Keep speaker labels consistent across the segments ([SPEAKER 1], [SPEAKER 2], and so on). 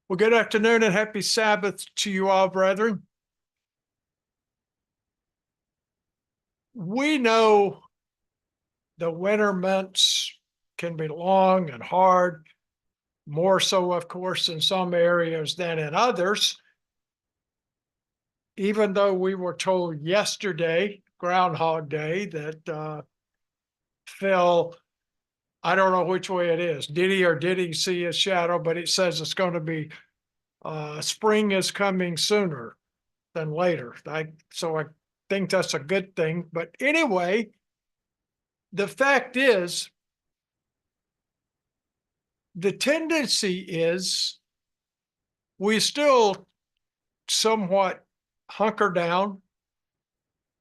[SPEAKER 1] Well, good afternoon and happy Sabbath to you all, brethren. We know the winter months can be long and hard, more so, of course, in some areas than in others. Even though we were told yesterday, Groundhog Day, that Phil, I don't know which way it is, did he or did he see his shadow, but it says it's going to be spring is coming sooner than later. So I think that's a good thing. But anyway, the fact is, the tendency is we still somewhat hunker down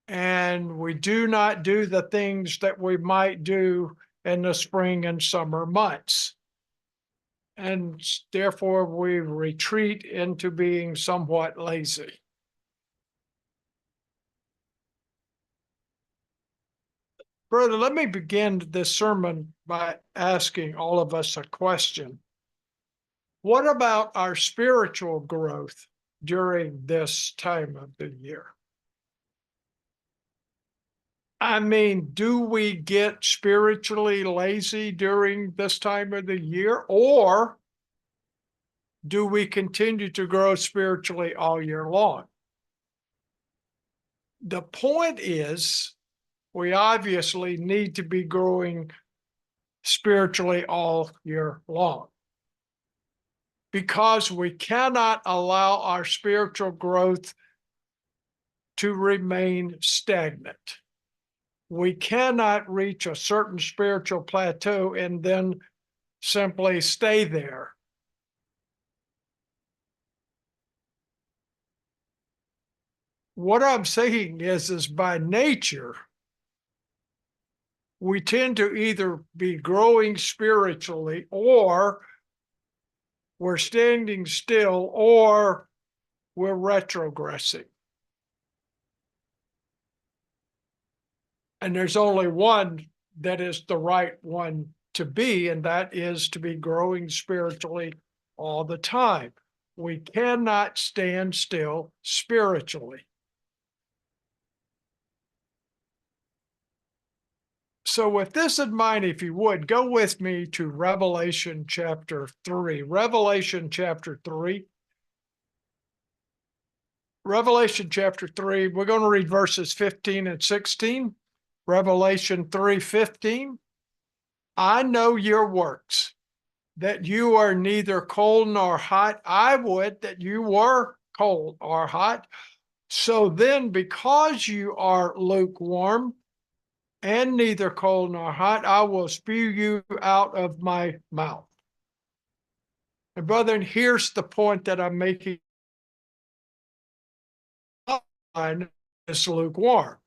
[SPEAKER 1] and we do not do the things that we might do in the spring and summer months. And therefore, we retreat into being somewhat lazy. Brother, let me begin this sermon by asking all of us a question. What about our spiritual growth during this time of the year? I mean, do we get spiritually lazy during this time of the year, or do we continue to grow spiritually all year long? The point is, we obviously need to be growing spiritually all year long, because we cannot allow our spiritual growth to remain stagnant. We cannot reach a certain spiritual plateau and then simply stay there. What I'm saying is by nature, we tend to either be growing spiritually, or we're standing still, or we're retrogressing. And there's only one that is the right one to be, and that is to be growing spiritually all the time. We cannot stand still spiritually. So with this in mind, if you would, go with me to Revelation chapter 3. Revelation chapter 3. Revelation chapter 3, we're going to read verses 15 and 16. Revelation 3:15. I know your works, that you are neither cold nor hot. I would that you were cold or hot. So then, because you are lukewarm and neither cold nor hot, I will spew you out of my mouth. And brethren, here's the point that I'm making. Is lukewarm.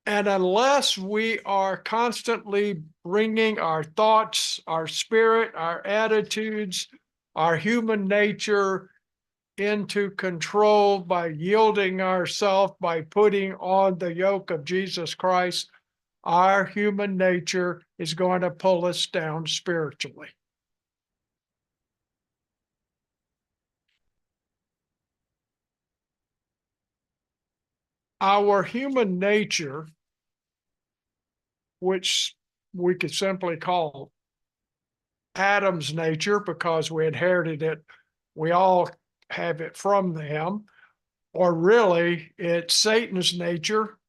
[SPEAKER 1] And unless we are constantly bringing our thoughts, our spirit, our attitudes, our human nature into control by yielding ourselves, by putting on the yoke of Jesus Christ, our human nature is going to pull us down spiritually. Our human nature, which we could simply call Adam's nature because we inherited it, we all have it from them, or really it's Satan's nature,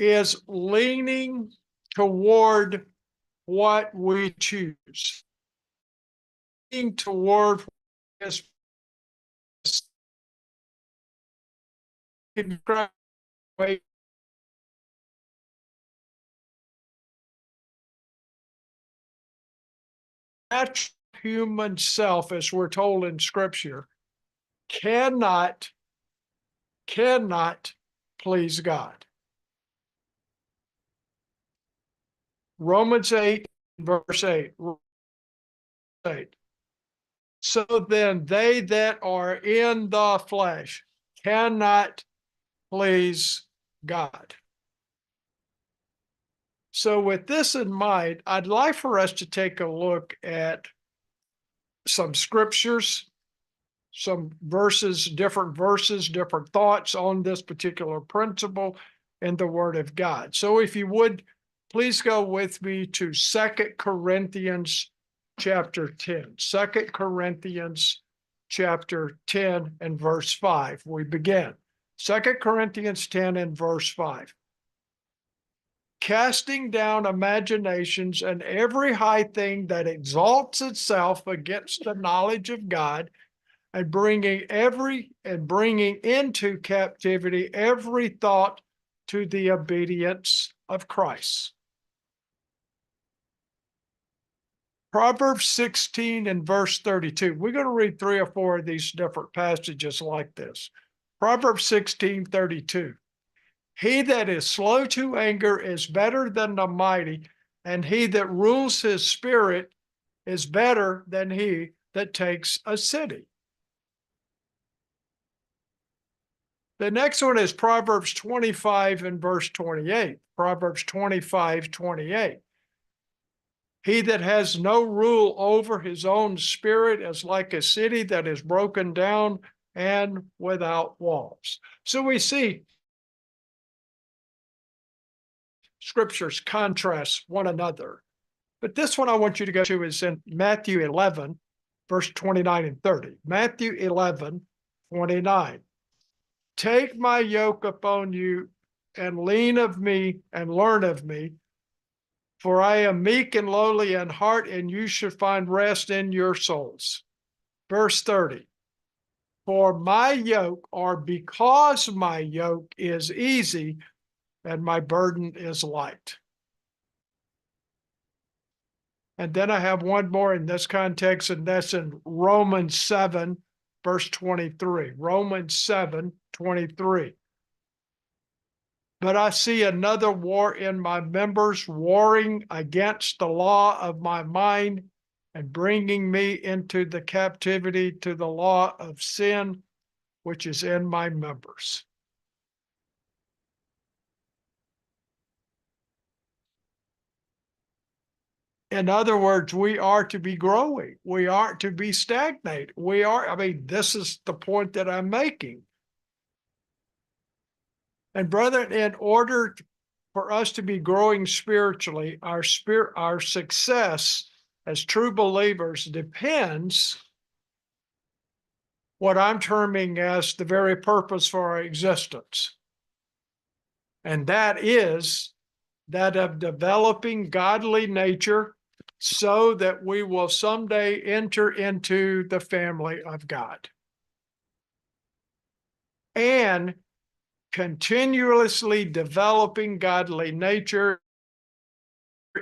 [SPEAKER 1] is leaning toward what we choose, leaning toward his way. Natural human self, as we're told in Scripture, cannot please God. Romans 8, verse 8. So then they that are in the flesh cannot please God. So with this in mind, I'd like for us to take a look at some scriptures, some verses, different thoughts on this particular principle in the Word of God. So if you would, please go with me to 2 Corinthians chapter 10. 2 Corinthians chapter 10 and verse 5. We begin. 2 Corinthians 10 and verse 5. Casting down imaginations and every high thing that exalts itself against the knowledge of God, and bringing into captivity every thought to the obedience of Christ. Proverbs 16 and verse 32. We're going to read 3 or 4 of these different passages like this. Proverbs 16:32. He that is slow to anger is better than the mighty, and he that rules his spirit is better than he that takes a city. The next one is Proverbs 25 and verse 28. Proverbs 25:28. He that has no rule over his own spirit is like a city that is broken down and without walls. So we see scriptures contrast one another. But this one I want you to go to is in Matthew 11, verse 29 and 30. Matthew 11:29. Take my yoke upon you and lean of me and learn of me, for I am meek and lowly in heart, and you should find rest in your souls. Verse 30. For my yoke, or because my yoke is easy and my burden is light. And then I have one more in this context, and that's in Romans 7, verse 23. Romans 7:23. But I see another war in my members, warring against the law of my mind and bringing me into the captivity to the law of sin, which is in my members. In other words, we are to be growing. We aren't to be stagnant. This is the point that I'm making. And brethren, in order for us to be growing spiritually, our success as true believers depends what I'm terming as the very purpose for our existence. And that is that of developing godly nature so that we will someday enter into the family of God. And continuously developing godly nature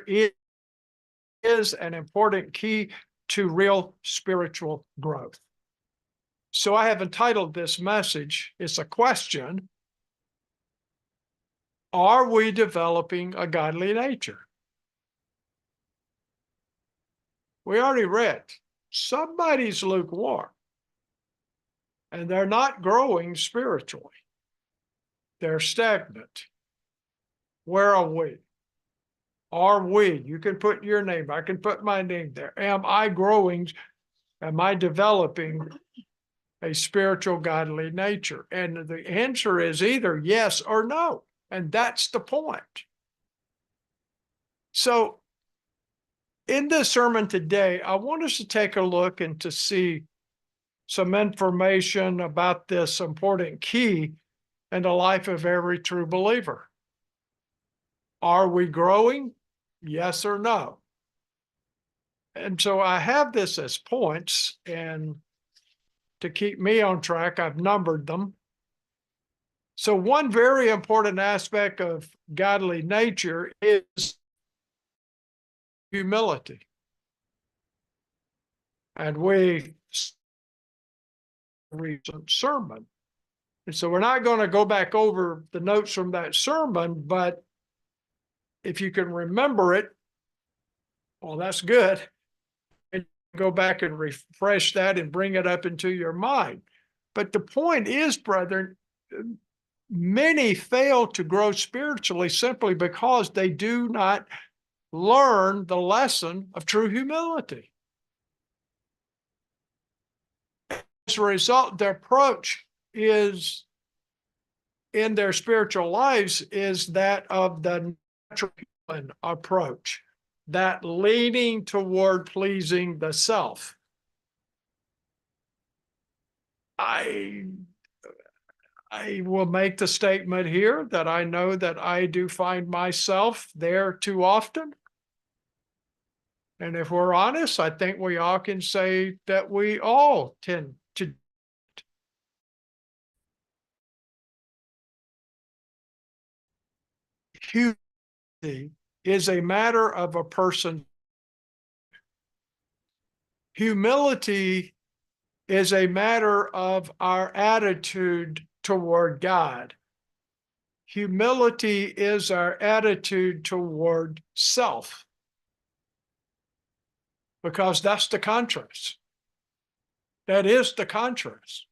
[SPEAKER 1] is an important key to real spiritual growth. So I have entitled this message, it's a question: are we developing a godly nature? We already read, somebody's lukewarm, and they're not growing spiritually. They're stagnant. Where are we? Are we? You can put your name, I can put my name there. Am I growing? Am I developing a spiritual godly nature? And the answer is either yes or no. And that's the point. So in this sermon today, I want us to take a look and to see some information about this important key in the life of every true believer. Are we growing? Yes or no? And so I have this as points, and to keep me on track, I've numbered them. So one very important aspect of godly nature is humility. And we recent sermon. And so we're not going to go back over the notes from that sermon, but if you can remember it, well, that's good. And go back and refresh that and bring it up into your mind. But the point is, brethren, Many fail to grow spiritually simply because they do not learn the lesson of true humility. As a result, their approach is in their spiritual lives is that of the natural human approach, that leaning toward pleasing the self. I will make the statement here that I know that I do find myself there too often. And if we're honest, I think we all can say that we all tend to. Humility is a matter of a person. Humility is a matter of our attitude toward God. Humility is our attitude toward self, because that's the contrast. That is the contrast.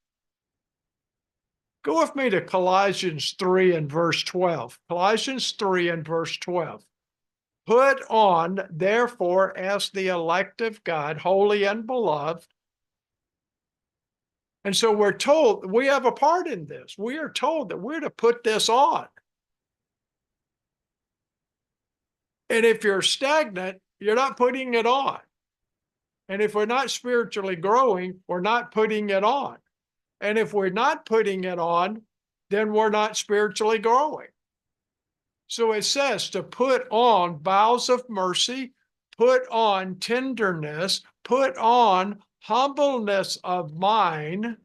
[SPEAKER 1] Go with me to Colossians 3 and verse 12. Colossians 3 and verse 12. Put on, therefore, as the elect of God, holy and beloved. And so we're told we have a part in this. We are told that we're to put this on. And if you're stagnant, you're not putting it on. And if we're not spiritually growing, we're not putting it on. And if we're not putting it on, then we're not spiritually growing. So it says to put on bowels of mercy, put on tenderness, put on humbleness of mind.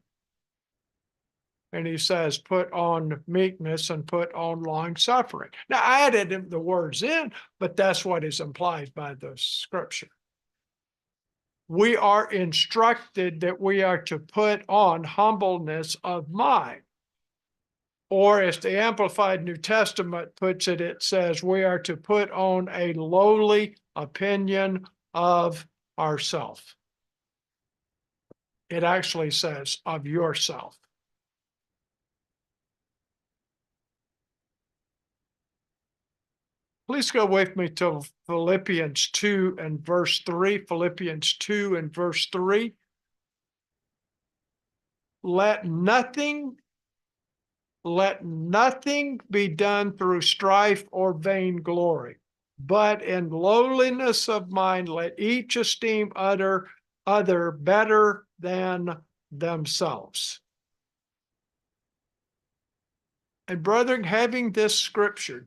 [SPEAKER 1] And he says, put on meekness and put on long suffering. Now, I added the words in, but that's what is implied by the scripture. We are instructed that we are to put on humbleness of mind. Or as the Amplified New Testament puts it, it says we are to put on a lowly opinion of ourself. It actually says of yourself. Please go with me to Philippians 2 and verse 3. Philippians 2 and verse 3. Let nothing be done through strife or vainglory, but in lowliness of mind, let each esteem other better than themselves. And brethren, having this scripture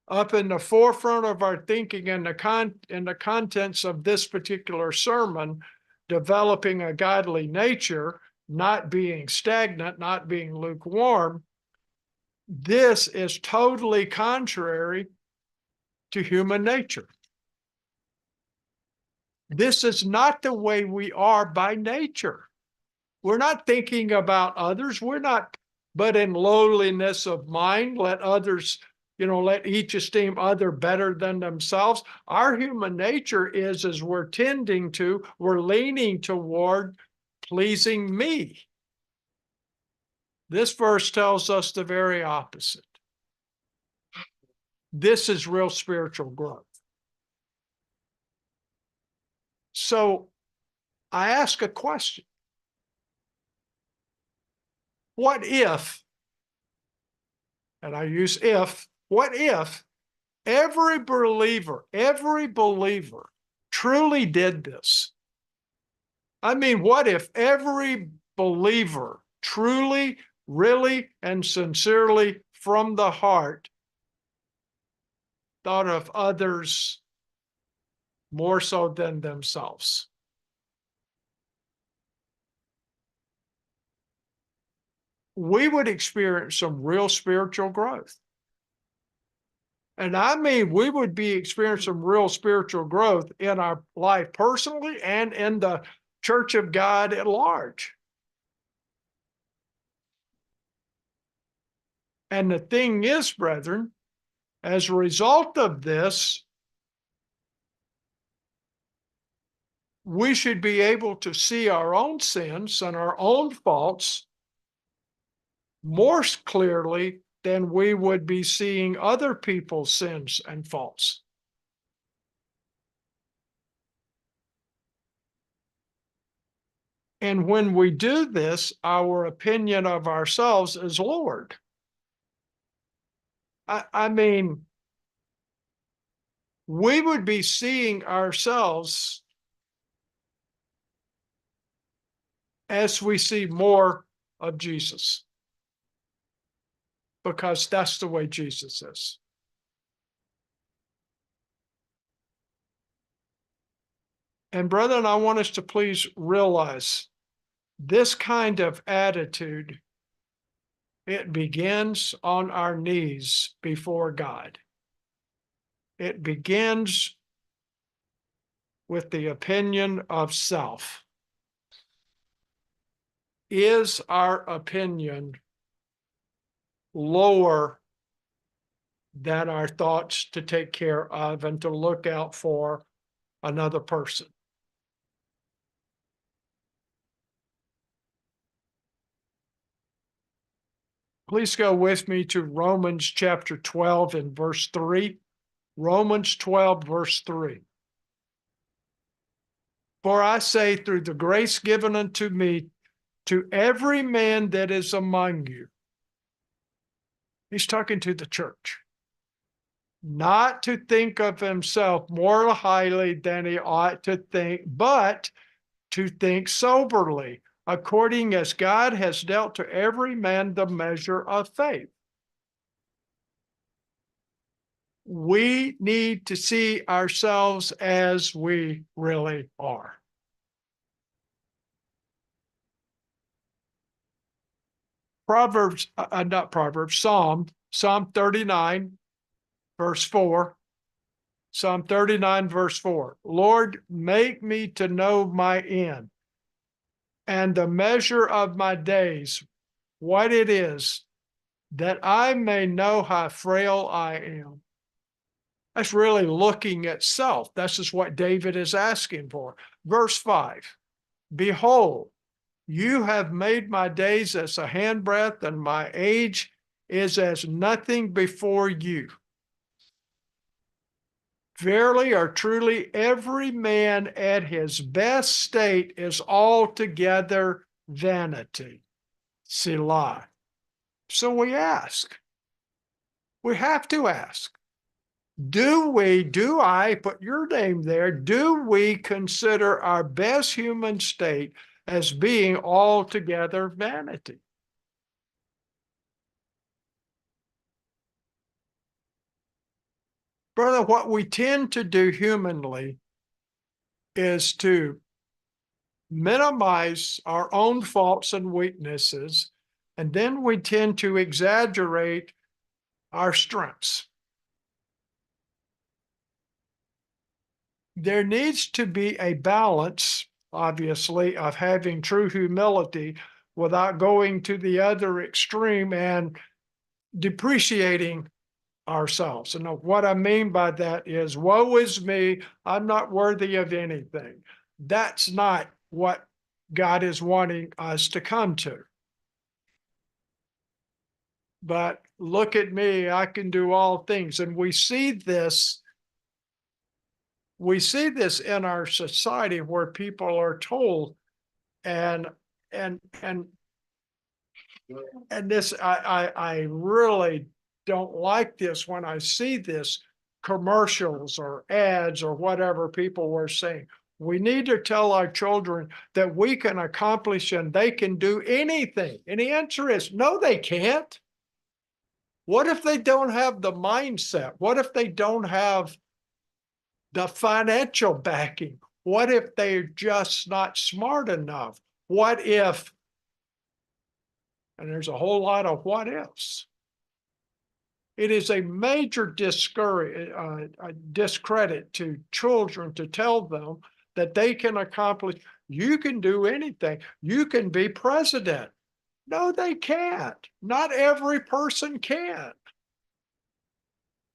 [SPEAKER 1] up in the forefront of our thinking in the contents of this particular sermon, developing a godly nature, not being stagnant, not being lukewarm, this is totally contrary to human nature. This is not the way we are by nature. We're not thinking about others. But in lowliness of mind, let others, let each esteem other better than themselves. Our human nature is, as we're leaning toward pleasing me. This verse tells us the very opposite. This is real spiritual growth. So I ask a question. What if, and I use if, what if every believer truly did this? I mean, what if every believer truly, really, and sincerely from the heart thought of others more so than themselves? We would experience some real spiritual growth. And I mean, we would be experiencing some real spiritual growth in our life personally and in the church of God at large. And the thing is, brethren, as a result of this, we should be able to see our own sins and our own faults more clearly than we would be seeing other people's sins and faults. And when we do this, our opinion of ourselves is lowered. I mean, we would be seeing ourselves as we see more of Jesus, because that's the way Jesus is. And brethren, I want us to please realize this kind of attitude, it begins on our knees before God. It begins with the opinion of self. Is our opinion lower than our thoughts to take care of and to look out for another person? Please go with me to Romans chapter 12 and verse 3. Romans 12, verse 3. For I say, through the grace given unto me, to every man that is among you. He's talking to the church. Not to think of himself more highly than he ought to think, but to think soberly, according as God has dealt to every man the measure of faith. We need to see ourselves as we really are. Psalm 39, verse 4. Psalm 39, verse 4. Lord, make me to know my end and the measure of my days, what it is, that I may know how frail I am. That's really looking at self. This is what David is asking for. Verse 5. Behold, you have made my days as a handbreadth, and my age is as nothing before you. Verily or truly, every man at his best state is altogether vanity. Selah. So we ask. We have to ask. Do I put your name there? Do we consider our best human state as being altogether vanity? Brother, what we tend to do humanly is to minimize our own faults and weaknesses, and then we tend to exaggerate our strengths. There needs to be a balance, obviously, of having true humility without going to the other extreme and depreciating ourselves. And what I mean by that is, woe is me, I'm not worthy of anything. That's not what God is wanting us to come to. But look at me, I can do all things. And we see this in our society where people are told, and this, I really don't like this when I see this commercials or ads or whatever people were saying. We need to tell our children that we can accomplish and they can do anything. And the answer is no, they can't. What if they don't have the mindset? What if they don't have the financial backing? What if they're just not smart enough? What if? And there's a whole lot of what ifs. It is a major discredit to children to tell them that they can accomplish, you can do anything. You can be president. No, they can't. Not every person can.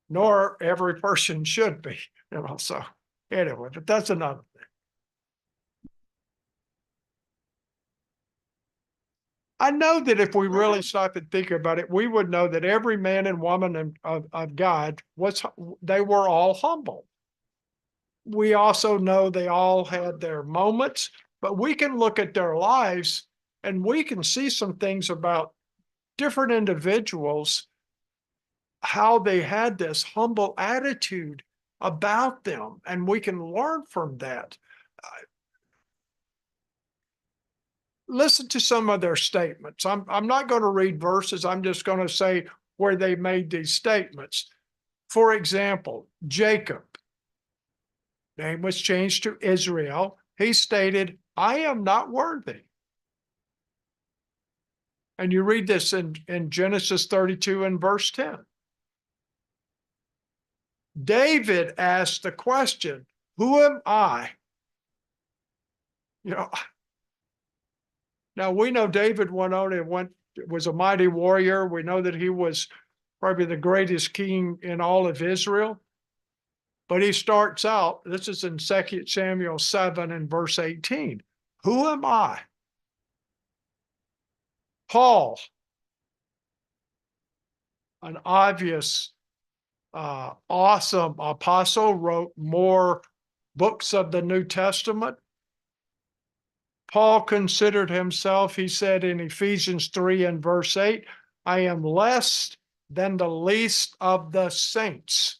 [SPEAKER 1] Nor every person should be. So anyway, but that's another thing. I know that if we really stop and think about it, we would know that every man and woman of God they were all humble. We also know they all had their moments, but we can look at their lives and we can see some things about different individuals, how they had this humble attitude about them, and we can learn from that. Listen to some of their statements. I'm not going to read verses. I'm just going to say where they made these statements. For example, Jacob, name was changed to Israel. He stated, I am not worthy. And you read this in Genesis 32 and verse 10. David asked the question, who am I? You know, now we know David went on and was a mighty warrior. We know that he was probably the greatest king in all of Israel. But he starts out, this is in 2 Samuel 7 and verse 18. Who am I? Paul, an obvious, awesome apostle, wrote more books of the New Testament. Paul considered himself, he said in Ephesians 3 and verse 8, I am less than the least of the saints.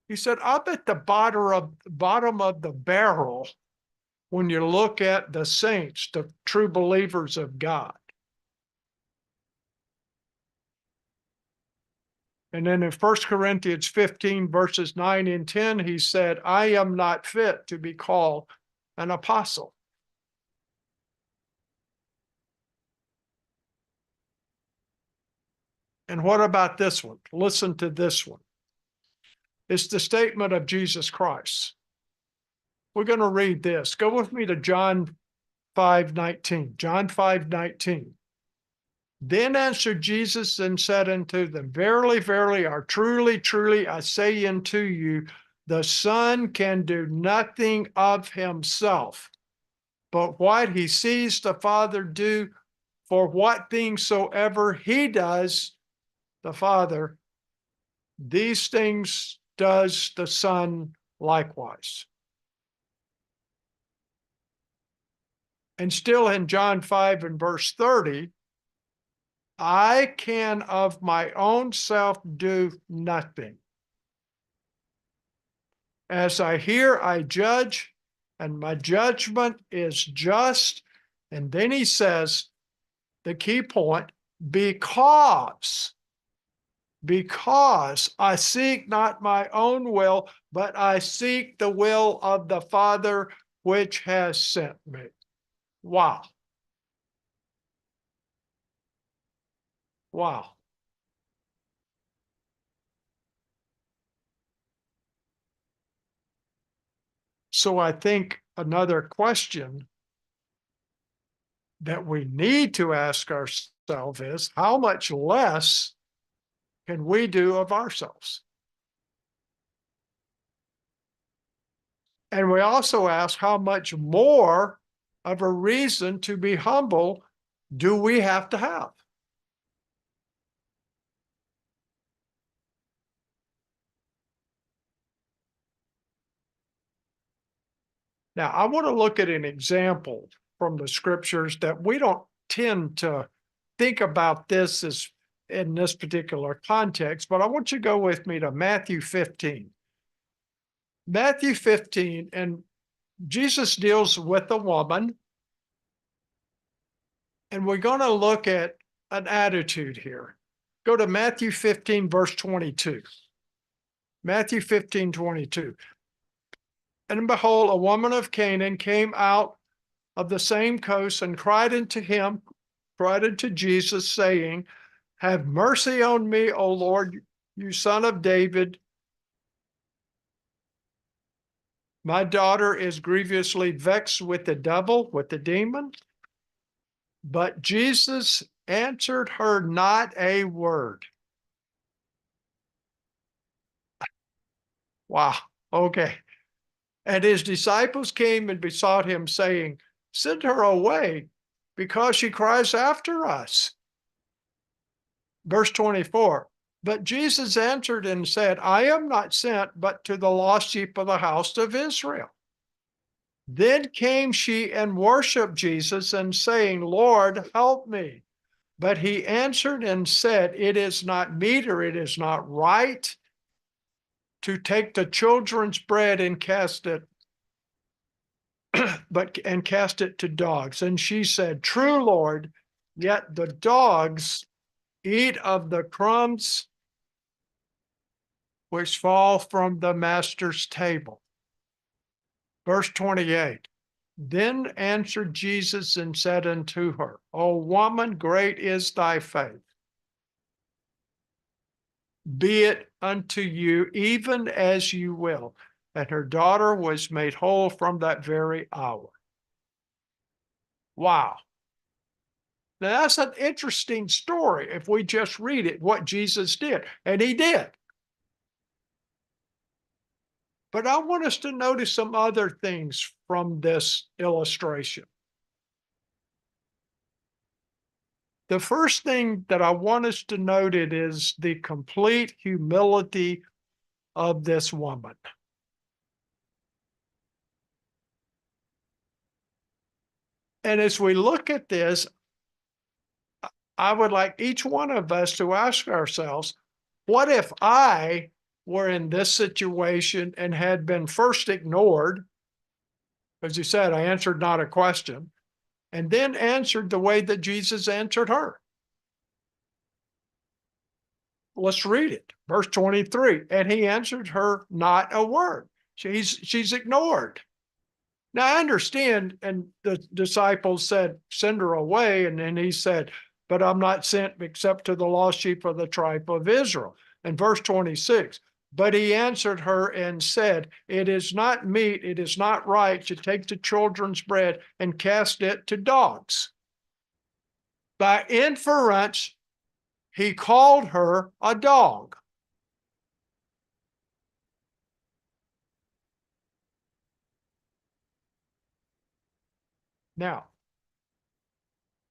[SPEAKER 1] He said, I'm at the bottom of the barrel when you look at the saints, the true believers of God. And then in 1 Corinthians 15, verses 9 and 10, he said, I am not fit to be called an apostle. And what about this one? Listen to this one. It's the statement of Jesus Christ. We're going to read this. Go with me to John 5:19. John 5:19. Then answered Jesus and said unto them, verily, verily, or truly, truly, I say unto you, the Son can do nothing of himself, but what he sees the Father do, for what things soever he does, the Father, these things does the Son likewise. And still in John 5 and verse 30, I can of my own self do nothing. As I hear, I judge, and my judgment is just. And then he says, the key point, because I seek not my own will, but I seek the will of the Father which has sent me. Wow. Wow. So I think another question that we need to ask ourselves is, how much less can we do of ourselves? And we also ask, how much more of a reason to be humble do we have to have? Now, I want to look at an example from the scriptures that we don't tend to think about this as in this particular context, but I want you to go with me to Matthew 15. Matthew 15, and Jesus deals with a woman, and we're going to look at an attitude here. Go to Matthew 15, verse 22. Matthew 15, 22. And behold, a woman of Canaan came out of the same coast and cried unto Jesus, saying, have mercy on me, O Lord, you son of David. My daughter is grievously vexed with the devil, with the demon. But Jesus answered her not a word. Wow. Okay. And his disciples came and besought him, saying, send her away, because she cries after us. Verse 24, but Jesus answered and said, I am not sent but to the lost sheep of the house of Israel. Then came she and worshiped Jesus and saying, Lord, help me. But he answered and said, it is not meet or it is not right to take the children's bread and cast it, and cast it to dogs. And she said, true, Lord, yet the dogs eat of the crumbs which fall from the master's table. Verse 28. Then answered Jesus and said unto her, O woman, great is thy faith. Be it unto you even as you will. And her daughter was made whole from that very hour. Wow. Now that's an interesting story if we just read it, what Jesus did. And he did. But I want us to notice some other things from this illustration. The first thing that I want us to note it is the complete humility of this woman. And as we look at this, I would like each one of us to ask ourselves, what if I were in this situation and had been first ignored? As you said, I answered not a question, and then answered the way that Jesus answered her. Let's read it. Verse 23, and he answered her not a word. She's ignored. Now I understand, and the disciples said, send her away. And then he said, but I'm not sent except to the lost sheep of the tribe of Israel. And verse 26, but he answered her and said, it is not meet, it is not right to take the children's bread and cast it to dogs. By inference, he called her a dog. Now,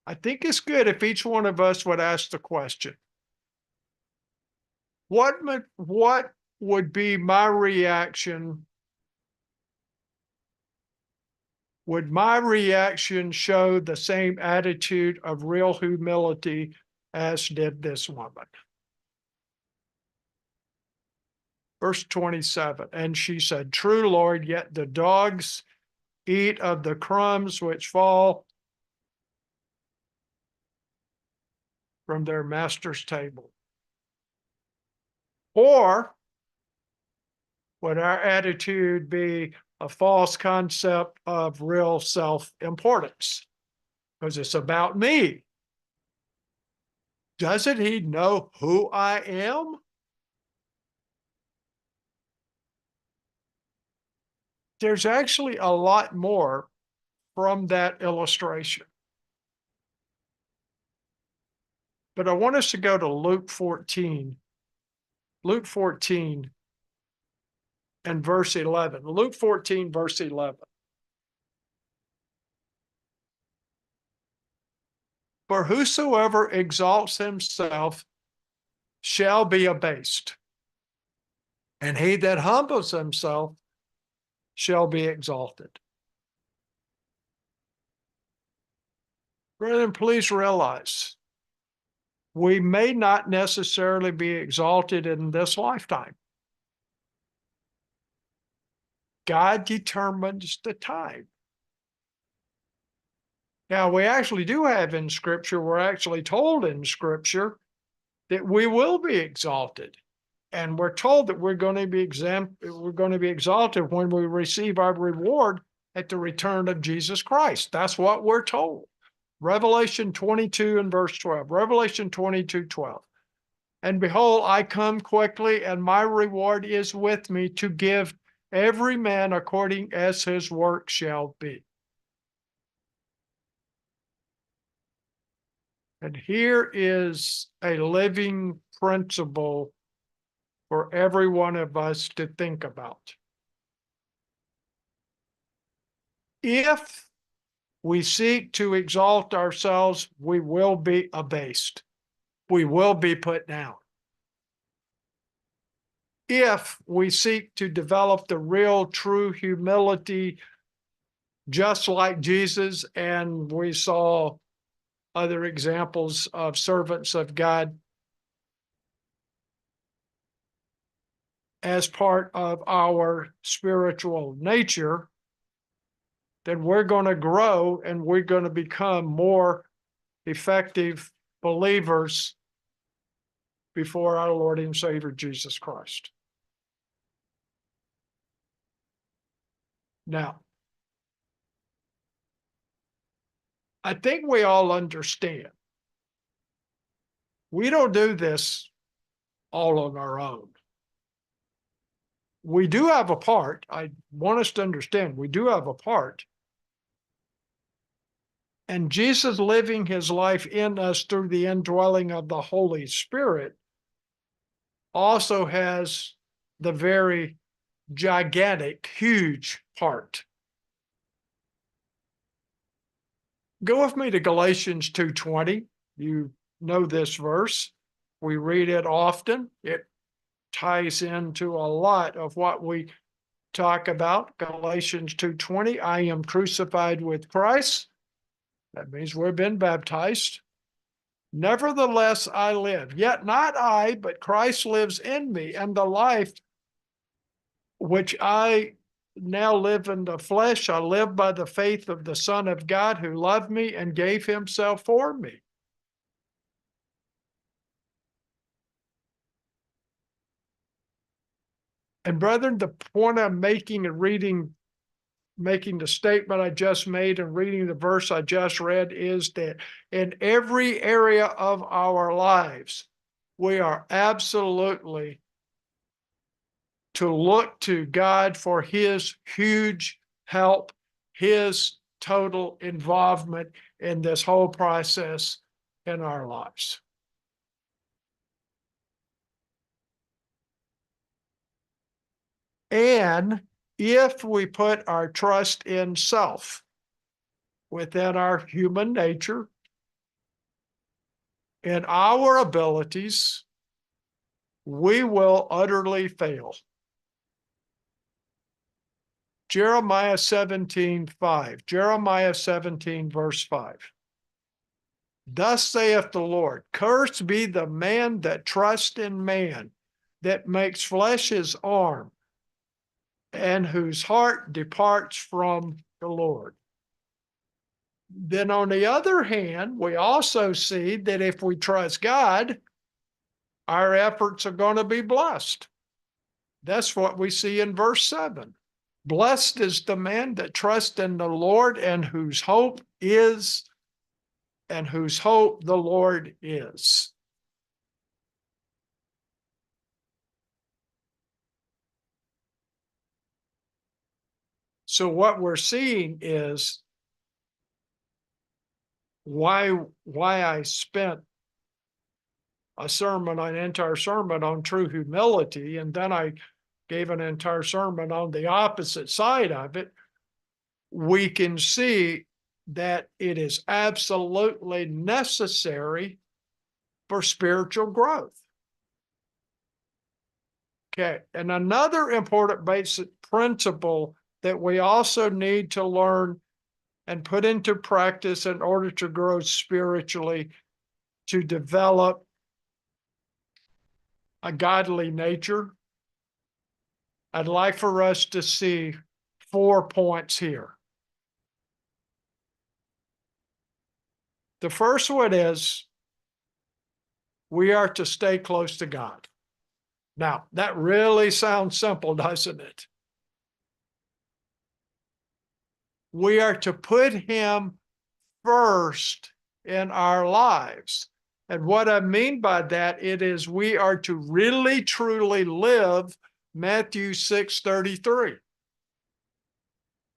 [SPEAKER 1] I think it's good if each one of us would ask the question, what would be my reaction? Would my reaction show the same attitude of real humility as did this woman? Verse 27, and she said, true, Lord, yet the dogs eat of the crumbs which fall from their master's table. Or would our attitude be a false concept of real self-importance? Because it's about me. Doesn't he know who I am? There's actually a lot more from that illustration. But I want us to go to Luke 14. Luke 14 and verse 11. Luke 14, verse 11. For whosoever exalts himself shall be abased, and he that humbles himself shall be exalted. Brethren, please realize, we may not necessarily be exalted in this lifetime. God determines the time. Now, we actually do have in Scripture, we're actually told in Scripture that we will be exalted. And we're told that we're going to be exalted when we receive our reward at the return of Jesus Christ. That's what we're told. Revelation 22 and verse 12. Revelation 22, 12. And behold, I come quickly, and my reward is with me to give every man according as his work shall be. And here is a living principle for every one of us to think about. If we seek to exalt ourselves, we will be abased. We will be put down. If we seek to develop the real, true humility, just like Jesus, and we saw other examples of servants of God as part of our spiritual nature, then we're going to grow and we're going to become more effective believers before our Lord and Savior Jesus Christ. Now, I think we all understand we don't do this all on our own. We do have a part. I want us to understand we do have a part. And Jesus living his life in us through the indwelling of the Holy Spirit also has the very gigantic, huge part. Go with me to Galatians 2:20. You know this verse. We read it often. It ties into a lot of what we talk about. Galatians 2:20, I am crucified with Christ. That means we've been baptized. Nevertheless, I live, yet not I, but Christ lives in me, and the life which I now live in the flesh, I live by the faith of the Son of God who loved me and gave himself for me. And brethren, the point I'm making and making the statement I just made and reading the verse I just read is that in every area of our lives, we are absolutely to look to God for his huge help, his total involvement in this whole process in our lives. And if we put our trust in self within our human nature, in our abilities, we will utterly fail. Jeremiah 17:5. Jeremiah 17, verse 5. Thus saith the Lord, cursed be the man that trusts in man, that makes flesh his arm, and whose heart departs from the Lord. Then on the other hand, we also see that if we trust God, our efforts are going to be blessed. That's what we see in verse 7. Blessed is the man that trusts in the Lord and whose hope the Lord is. So what we're seeing is why I spent an entire sermon on true humility, and then I gave an entire sermon on the opposite side of it. We can see that it is absolutely necessary for spiritual growth. Okay, and another important basic principle that we also need to learn and put into practice in order to grow spiritually, to develop a godly nature. I'd like for us to see 4 points here. The first one is we are to stay close to God. Now, that really sounds simple, doesn't it? We are to put him first in our lives. And what I mean by that, it is we are to really, truly live Matthew 6:33.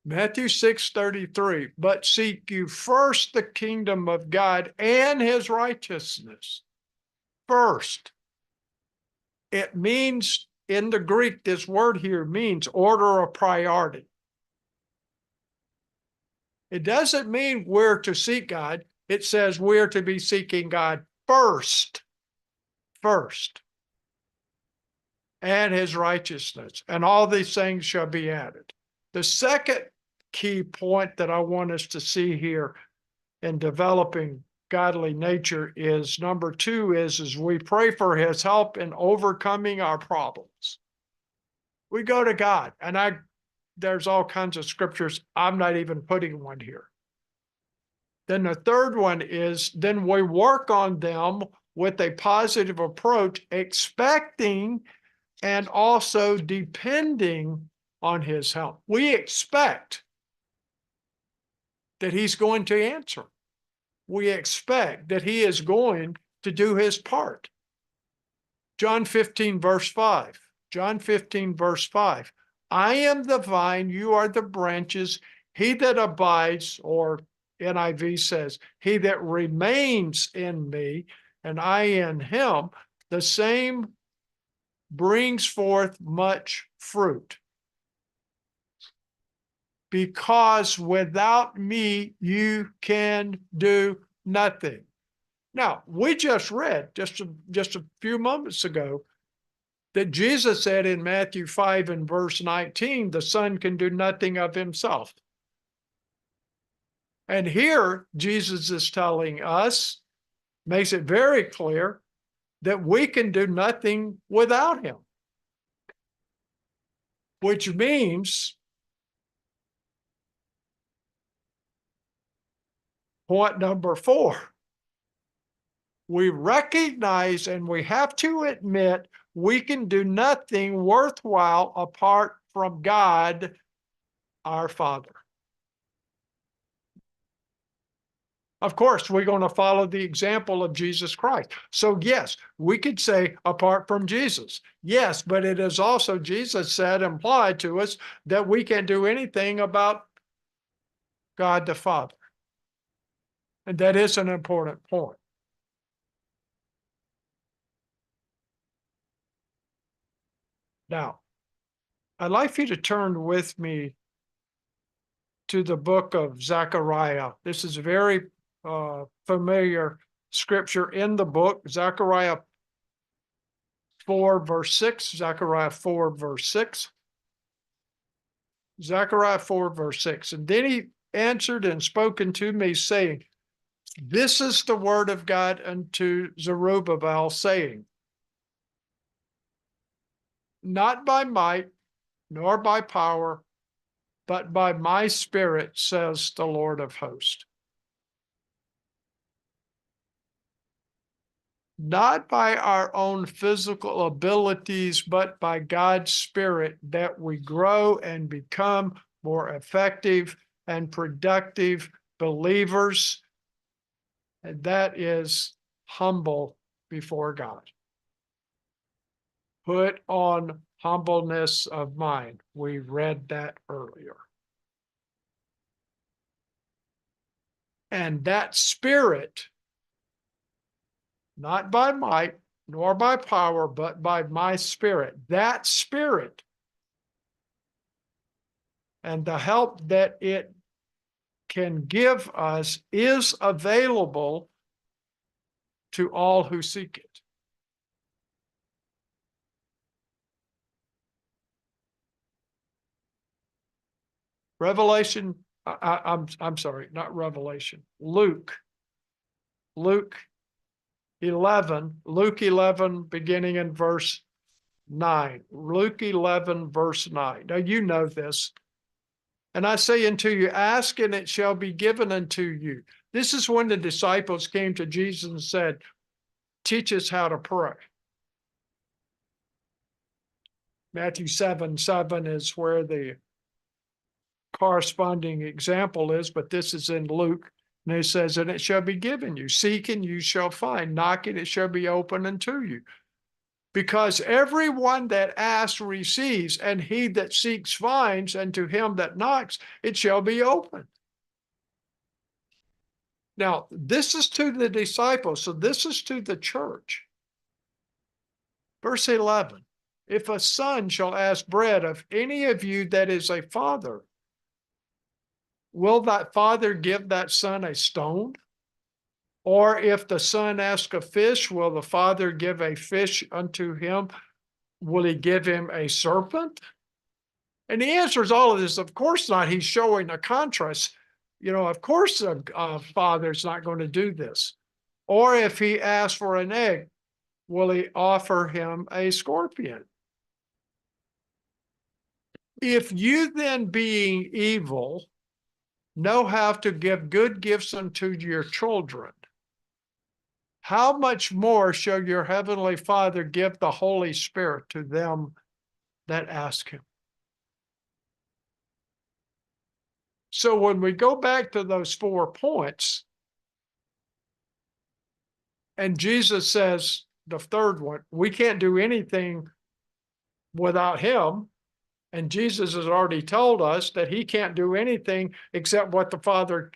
[SPEAKER 1] Matthew 6:33, but seek you first the kingdom of God and his righteousness. First. It means, in the Greek, this word here means order of priority. It doesn't mean we're to seek God. It says we're to be seeking God first, and his righteousness, and all these things shall be added. The second key point that I want us to see here in developing godly nature is number two is we pray for his help in overcoming our problems. We go to God, and there's all kinds of scriptures. I'm not even putting one here. Then the third one is then we work on them with a positive approach, expecting and also depending on his help. We expect that he's going to answer. We expect that he is going to do his part. John 15, verse 5. John 15, verse 5. I am the vine, you are the branches. He that abides, or NIV says, he that remains in me, and I in him, the same brings forth much fruit. Because without me, you can do nothing. Now, we just read just a few moments ago that Jesus said in Matthew 5 and verse 19, the Son can do nothing of himself. And here, Jesus is telling us, makes it very clear, that we can do nothing without him. Which means, point number 4, we recognize and we have to admit we can do nothing worthwhile apart from God, our Father. Of course, we're going to follow the example of Jesus Christ. So yes, we could say apart from Jesus. Yes, but it is also, Jesus said, implied to us that we can't do anything about God the Father. And that is an important point. Now, I'd like for you to turn with me to the book of Zechariah. This is a very familiar scripture in the book, Zechariah 4, verse 6, Zechariah 4, verse 6. Zechariah 4, verse 6. And then he answered and spoken to me, saying, this is the word of God unto Zerubbabel, saying, not by might, nor by power, but by my spirit, says the Lord of hosts. Not by our own physical abilities, but by God's Spirit, that we grow and become more effective and productive believers. And that is humble before God. Put on humbleness of mind. We read that earlier. And that spirit, not by might, nor by power, but by my spirit. That spirit and the help that it can give us is available to all who seek it. Revelation, I'm sorry, not Revelation. Luke 11, beginning in verse 9. Luke 11, verse 9. Now you know this. And I say unto you, ask and it shall be given unto you. This is when the disciples came to Jesus and said, teach us how to pray. Matthew 7:7 is where the corresponding example is, but this is in Luke. And it says, and it shall be given you. Seek and you shall find. Knocking it shall be opened unto you. Because everyone that asks receives, and he that seeks finds, and to him that knocks it shall be opened. Now, this is to the disciples, so this is to the church. Verse 11, if a son shall ask bread of any of you that is a father, will that father give that son a stone? Or if the son ask a fish, will the father give a fish unto him? Will he give him a serpent? And he answers all of this, of course not. He's showing a contrast. Of course a father's not going to do this. Or if he asks for an egg, will he offer him a scorpion? If you then, being evil, know how to give good gifts unto your children, how much more shall your heavenly Father give the Holy Spirit to them that ask him? So when we go back to those 4 points, and Jesus says, the third one, we can't do anything without him. And Jesus has already told us that he can't do anything except what the Father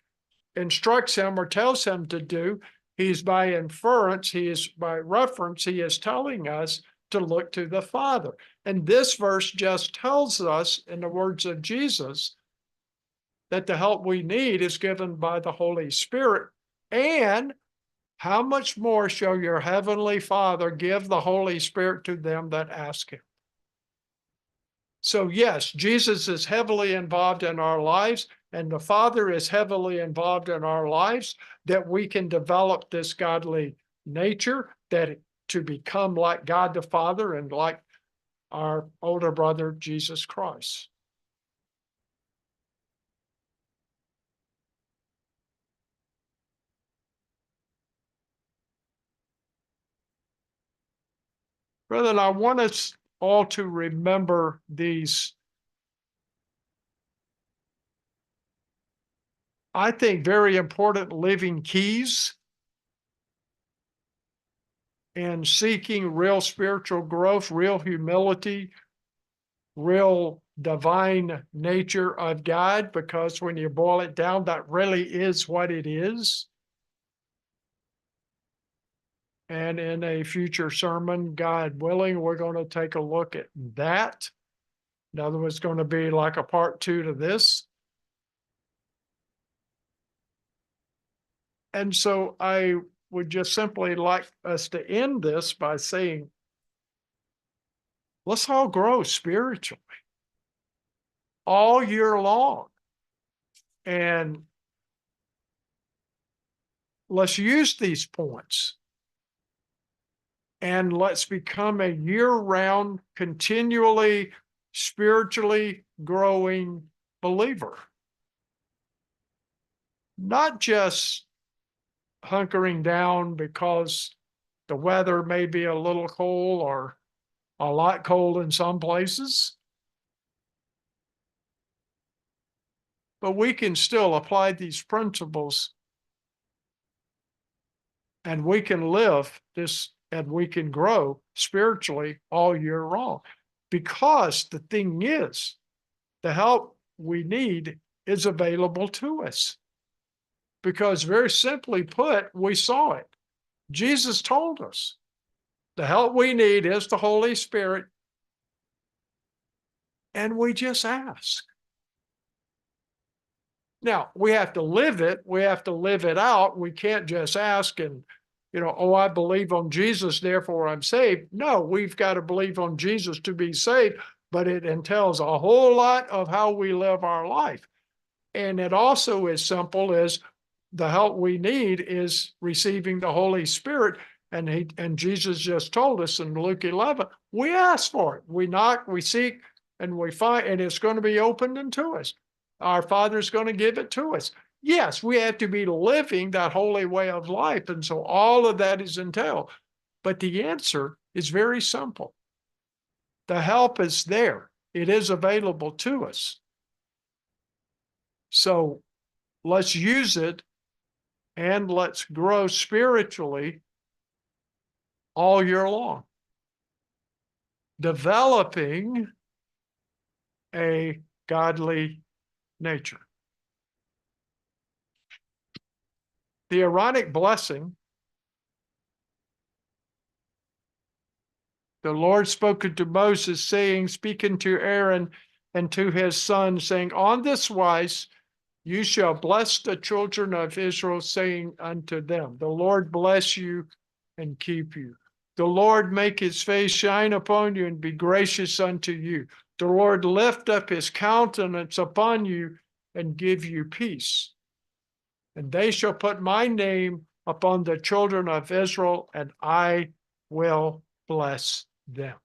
[SPEAKER 1] instructs him or tells him to do. He's by inference, he is by reference, he is telling us to look to the Father. And this verse just tells us, in the words of Jesus, that the help we need is given by the Holy Spirit. And how much more shall your heavenly Father give the Holy Spirit to them that ask him? So yes, Jesus is heavily involved in our lives, and the Father is heavily involved in our lives, that we can develop this godly nature, that to become like God the Father and like our older brother, Jesus Christ. Brethren, I want us all to remember these, I think, very important living keys in seeking real spiritual growth, real humility, real divine nature of God, because when you boil it down, that really is what it is. And in a future sermon, God willing, we're going to take a look at that. In other words, it's going to be like a part 2 to this. And so I would just simply like us to end this by saying, let's all grow spiritually all year long. And let's use these points. And let's become a year-round, continually spiritually growing believer. Not just hunkering down because the weather may be a little cold or a lot cold in some places, but we can still apply these principles, and we can live this, and we can grow spiritually all year long. Because the thing is, the help we need is available to us. Because very simply put, we saw it. Jesus told us the help we need is the Holy Spirit, and we just ask. Now, we have to live it. We have to live it out. We can't just ask and, oh, I believe on Jesus, therefore I'm saved. No, we've got to believe on Jesus to be saved, but it entails a whole lot of how we live our life. And it also is simple as the help we need is receiving the Holy Spirit. And Jesus just told us in Luke 11, we ask for it. We knock, we seek, and we find, and it's going to be opened unto us. Our Father's going to give it to us. Yes, we have to be living that holy way of life. And so all of that is entailed. But the answer is very simple. The help is there. It is available to us. So let's use it, and let's grow spiritually all year long, developing a godly nature. The Aaronic blessing, the Lord spoke to Moses, saying, speaking to Aaron and to his son, saying, on this wise You shall bless the children of Israel, saying unto them, the Lord bless you and keep you. The Lord make his face shine upon you and be gracious unto you. The Lord lift up his countenance upon you and give you peace. And they shall put my name upon the children of Israel, and I will bless them.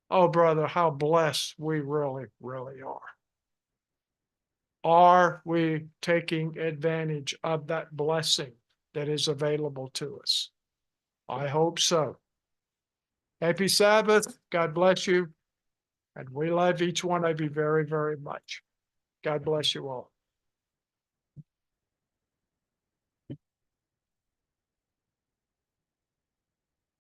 [SPEAKER 1] Oh, brother, how blessed we really, really are. Are we taking advantage of that blessing that is available to us? I hope so. Happy Sabbath. God bless you. And we love each one of you very, very much. God bless you all.